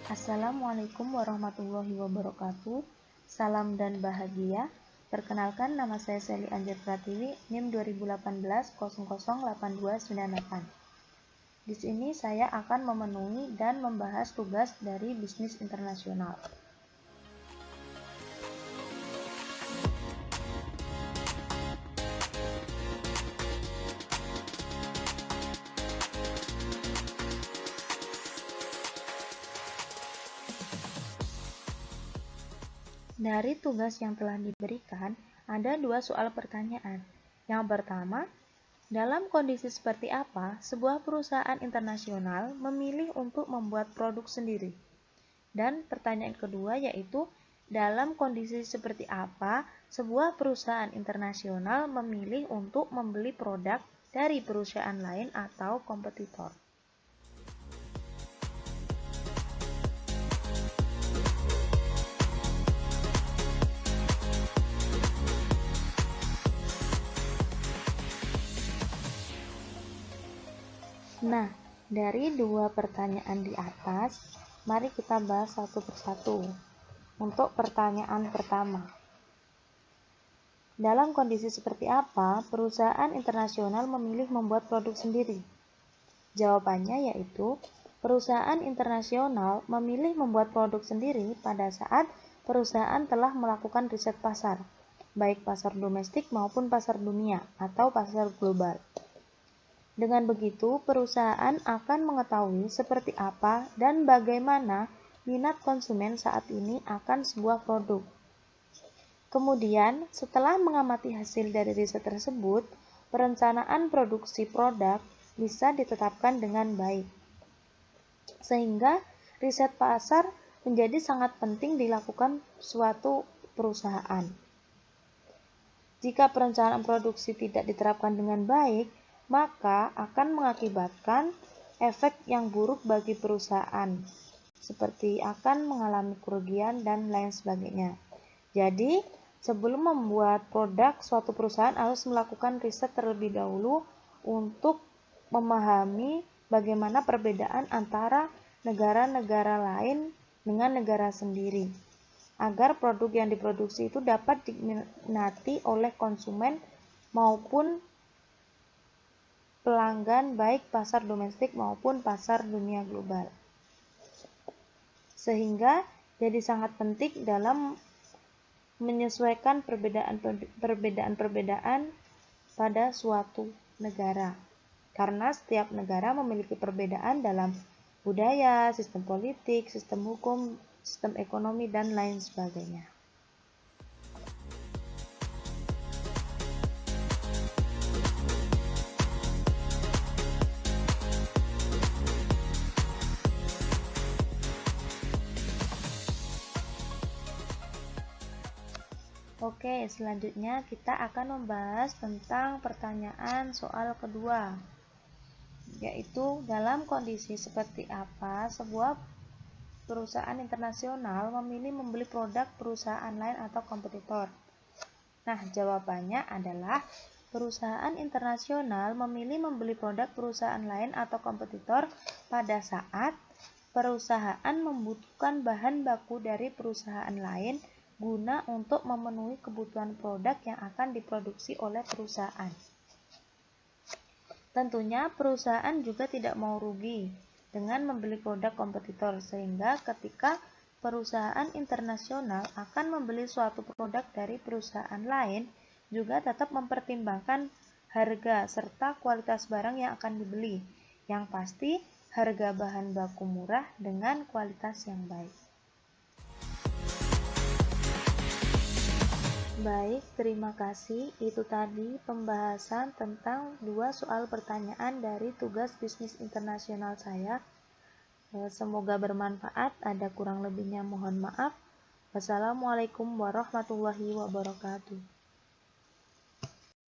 Assalamualaikum warahmatullahi wabarakatuh. Salam dan bahagia. Perkenalkan, nama saya Sally Anjar Pratiwi, NIM 2018 008298. Di sini saya akan memenuhi dan membahas tugas dari bisnis internasional. Dari tugas yang telah diberikan, ada 2 soal pertanyaan. Yang pertama, dalam kondisi seperti apa sebuah perusahaan internasional memilih untuk membuat produk sendiri? Dan pertanyaan kedua yaitu, dalam kondisi seperti apa sebuah perusahaan internasional memilih untuk membeli produk dari perusahaan lain atau kompetitor? Nah, dari 2 pertanyaan di atas, mari kita bahas satu persatu. Untuk pertanyaan pertama, dalam kondisi seperti apa perusahaan internasional memilih membuat produk sendiri? Jawabannya yaitu, perusahaan internasional memilih membuat produk sendiri pada saat perusahaan telah melakukan riset pasar, baik pasar domestik maupun pasar dunia atau pasar global. Dengan begitu, perusahaan akan mengetahui seperti apa dan bagaimana minat konsumen saat ini akan sebuah produk. Kemudian, setelah mengamati hasil dari riset tersebut, perencanaan produksi produk bisa ditetapkan dengan baik. Sehingga, riset pasar menjadi sangat penting dilakukan suatu perusahaan. Jika perencanaan produksi tidak diterapkan dengan baik, maka akan mengakibatkan efek yang buruk bagi perusahaan, seperti akan mengalami kerugian dan lain sebagainya. Jadi, sebelum membuat produk, suatu perusahaan harus melakukan riset terlebih dahulu untuk memahami bagaimana perbedaan antara negara-negara lain dengan negara sendiri, agar produk yang diproduksi itu dapat diminati oleh konsumen maupun pelanggan, baik pasar domestik maupun pasar dunia global. Sehingga jadi sangat penting dalam menyesuaikan perbedaan-perbedaan pada suatu negara. Karena setiap negara memiliki perbedaan dalam budaya, sistem politik, sistem hukum, sistem ekonomi, dan lain sebagainya. Oke, selanjutnya kita akan membahas tentang pertanyaan soal kedua, yaitu dalam kondisi seperti apa sebuah perusahaan internasional memilih membeli produk perusahaan lain atau kompetitor. Nah, jawabannya adalah perusahaan internasional memilih membeli produk perusahaan lain atau kompetitor pada saat perusahaan membutuhkan bahan baku dari perusahaan lain guna untuk memenuhi kebutuhan produk yang akan diproduksi oleh perusahaan. Tentunya perusahaan juga tidak mau rugi dengan membeli produk kompetitor, sehingga ketika perusahaan internasional akan membeli suatu produk dari perusahaan lain, juga tetap mempertimbangkan harga serta kualitas barang yang akan dibeli. Yang pasti, harga bahan baku murah dengan kualitas yang baik. Baik, terima kasih. Itu tadi pembahasan tentang 2 soal pertanyaan dari tugas bisnis internasional saya. Semoga bermanfaat. Ada kurang lebihnya mohon maaf. Wassalamualaikum warahmatullahi wabarakatuh.